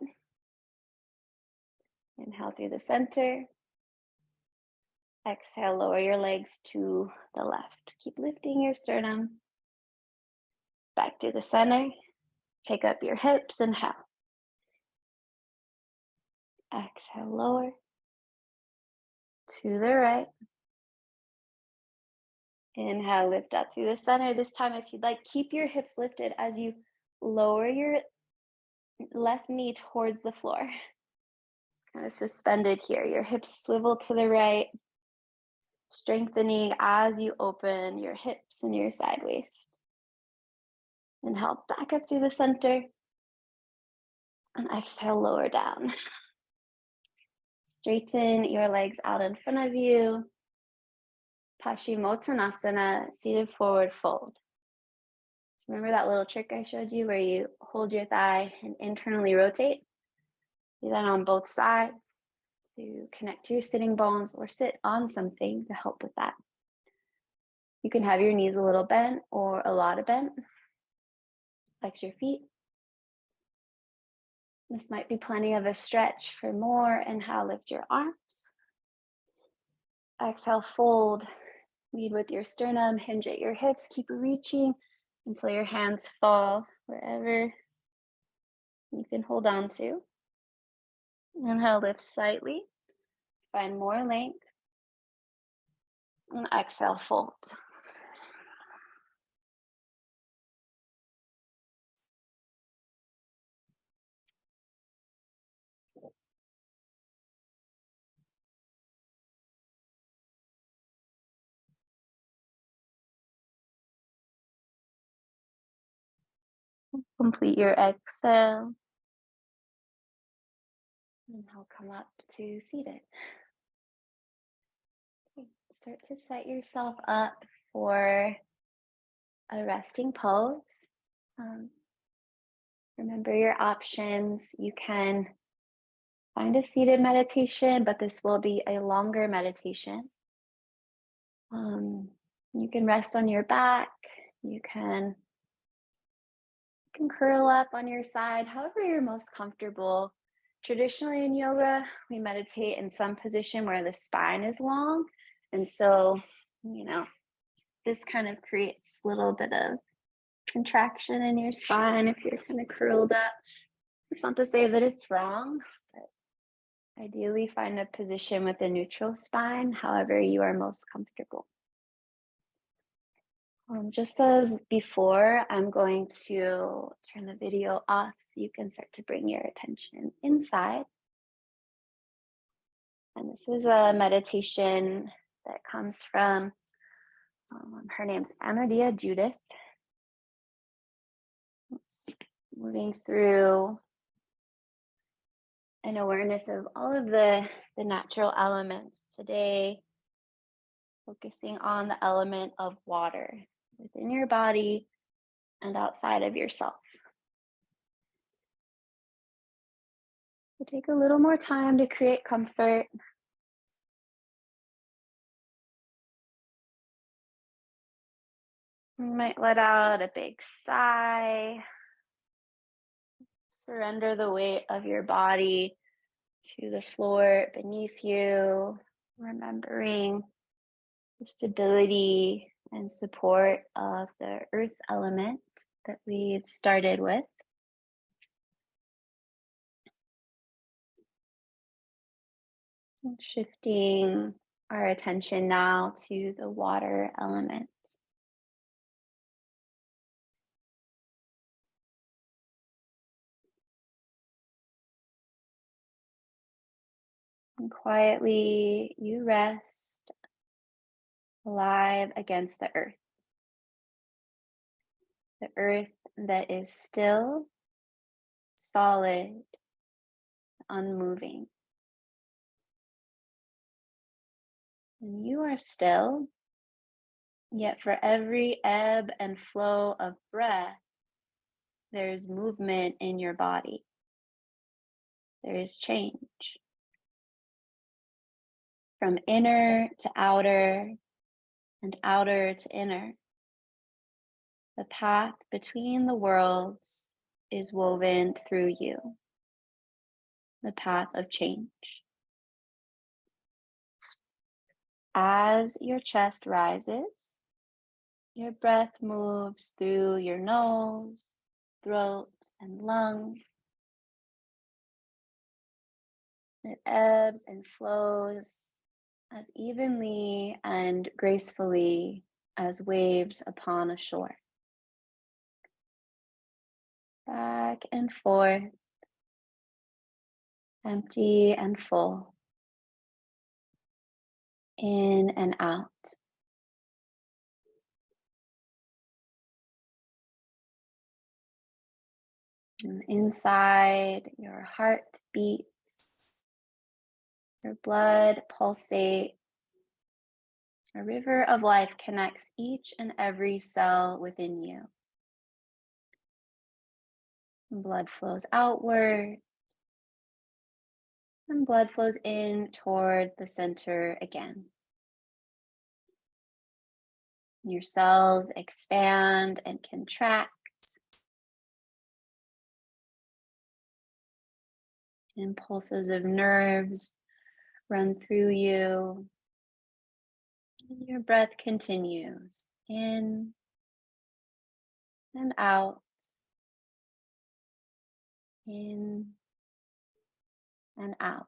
Inhale through the center. Exhale, lower your legs to the left. Keep lifting your sternum. Back to the center. Pick up your hips, inhale. Exhale, lower. To the right. Inhale, lift up through the center. This time, if you'd like, keep your hips lifted as you lower your left knee towards the floor. It's kind of suspended here. Your hips swivel to the right, strengthening as you open your hips and your side waist. Inhale, back up through the center. And exhale, lower down. Straighten your legs out in front of you. Paschimottanasana, seated forward fold. Remember that little trick I showed you where you hold your thigh and internally rotate? Do that on both sides to connect to your sitting bones, or sit on something to help with that. You can have your knees a little bent or a lot of bent. Flex your feet. This might be plenty of a stretch. For more, inhale, lift your arms. Exhale, fold. Lead with your sternum, hinge at your hips, keep reaching until your hands fall wherever you can hold on to. Inhale, lift slightly. Find more length. And exhale, fold. Complete your exhale. And I'll come up to seated. Okay. Start to set yourself up for a resting pose. Remember your options. You can find a seated meditation, but this will be a longer meditation. You can rest on your back. You can curl up on your side, however you're most comfortable. Traditionally in yoga, we meditate in some position where the spine is long. And so, this kind of creates a little bit of contraction in your spine if you're kind of curled up. It's not to say that it's wrong, but ideally find a position with a neutral spine, however you are most comfortable. Just as before, I'm going to turn the video off so you can start to bring your attention inside. And this is a meditation that comes from, her name's Amadia Judith. Moving through an awareness of all of the natural elements. Today, focusing on the element of water within your body and outside of yourself. So take a little more time to create comfort. You might let out a big sigh. Surrender the weight of your body to the floor beneath you, remembering the stability and support of the earth element that we've started with. Shifting our attention now to the water element. And quietly you rest alive against the earth. The earth that is still, solid, unmoving. And you are still, yet for every ebb and flow of breath, there is movement in your body. There is change. From inner to outer and outer to inner. The path between the worlds is woven through you. The path of change. As your chest rises, your breath moves through your nose, throat, and lungs. It ebbs and flows as evenly and gracefully as waves upon a shore. Back and forth, empty and full, in and out. And inside, your heart beats, your blood pulsates. A river of life connects each and every cell within you. And blood flows outward, and blood flows in toward the center again. Your cells expand and contract. Impulses of nerves run through you. And your breath continues in and out, in and out.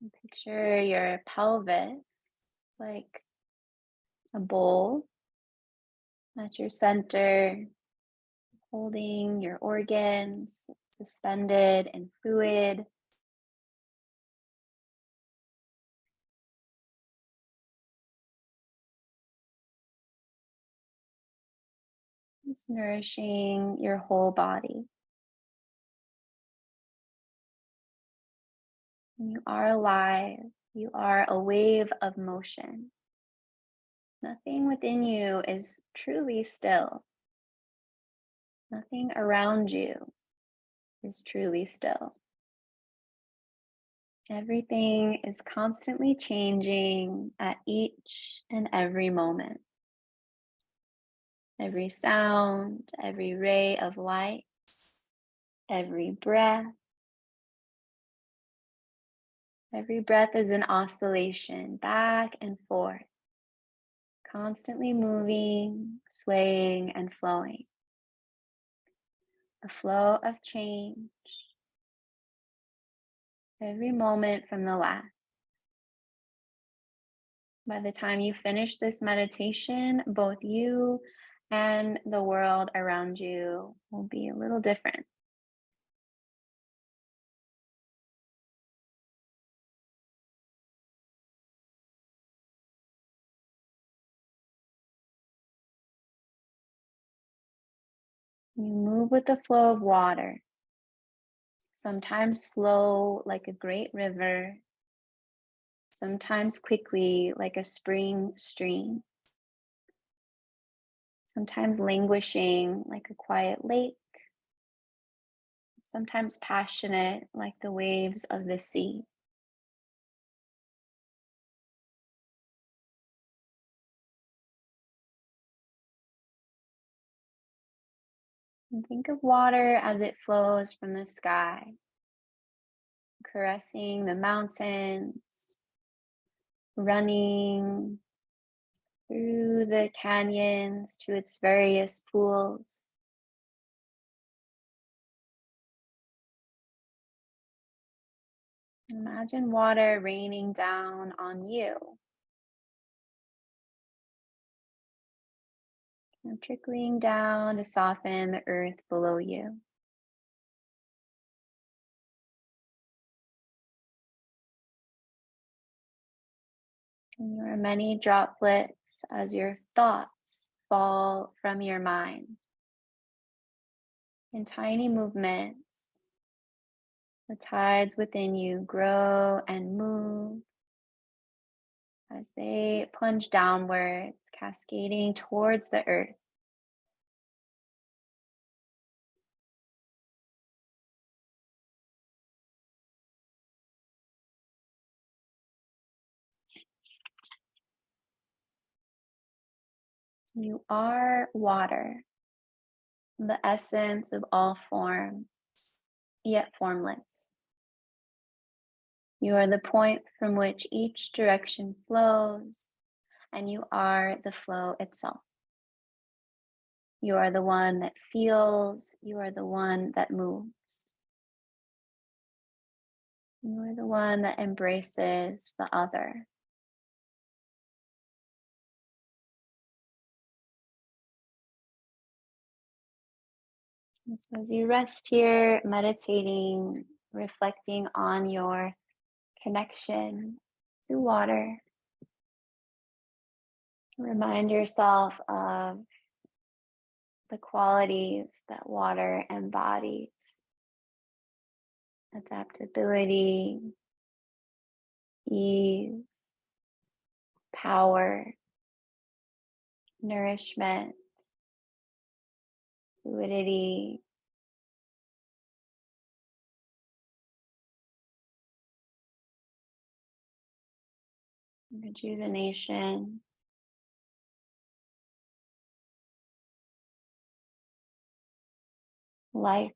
And picture your pelvis. It's like a bowl at your center, holding your organs suspended in fluid. Just nourishing your whole body. You are alive. You are a wave of motion. Nothing within you is truly still. Nothing around you is truly still. Everything is constantly changing at each and every moment. Every sound, every ray of light, every breath. Every breath is an oscillation back and forth, constantly moving, swaying, and flowing. A flow of change. Every moment from the last. By the time you finish this meditation, both you and the world around you will be a little different. You move with the flow of water, sometimes slow like a great river, sometimes quickly like a spring stream, sometimes languishing like a quiet lake, sometimes passionate like the waves of the sea. And think of water as it flows from the sky, caressing the mountains, running through the canyons to its various pools. Imagine water raining down on you and trickling down to soften the earth below you. And there are many droplets as your thoughts fall from your mind. In tiny movements, the tides within you grow and move as they plunge downwards, cascading towards the earth. You are water, the essence of all forms, yet formless. You are the point from which each direction flows, and you are the flow itself. You are the one that feels, you are the one that moves. You are the one that embraces the other. And so as you rest here, meditating, reflecting on your connection to water, remind yourself of the qualities that water embodies: adaptability, ease, power, nourishment, fluidity, rejuvenation. Life.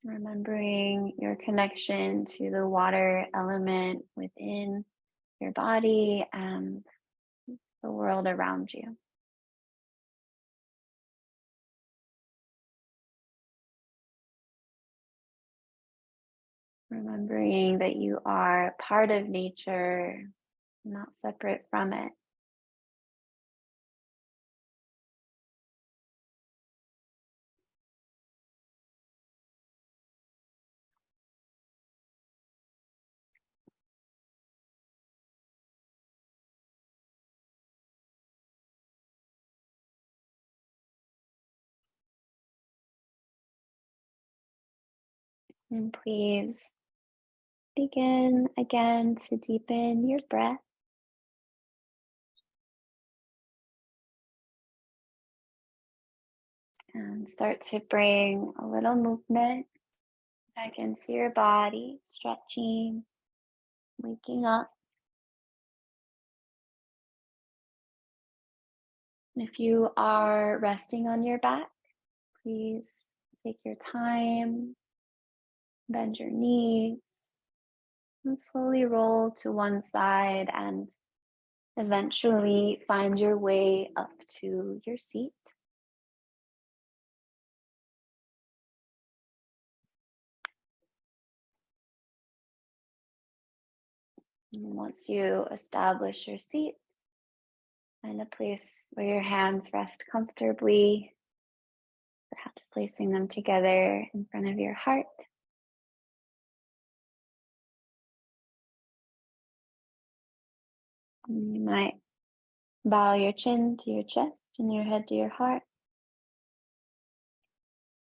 Remembering your connection to the water element within your body and the world around you. Remembering that you are part of nature, not separate from it. And please begin again to deepen your breath. And start to bring a little movement back into your body, stretching, waking up. And if you are resting on your back, please take your time, bend your knees, and slowly roll to one side and eventually find your way up to your seat. And once you establish your seat, find a place where your hands rest comfortably, perhaps placing them together in front of your heart. And you might bow your chin to your chest and your head to your heart.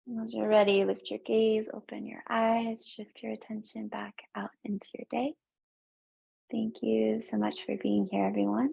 And as you're ready, lift your gaze, open your eyes, shift your attention back out into your day. Thank you so much for being here, everyone.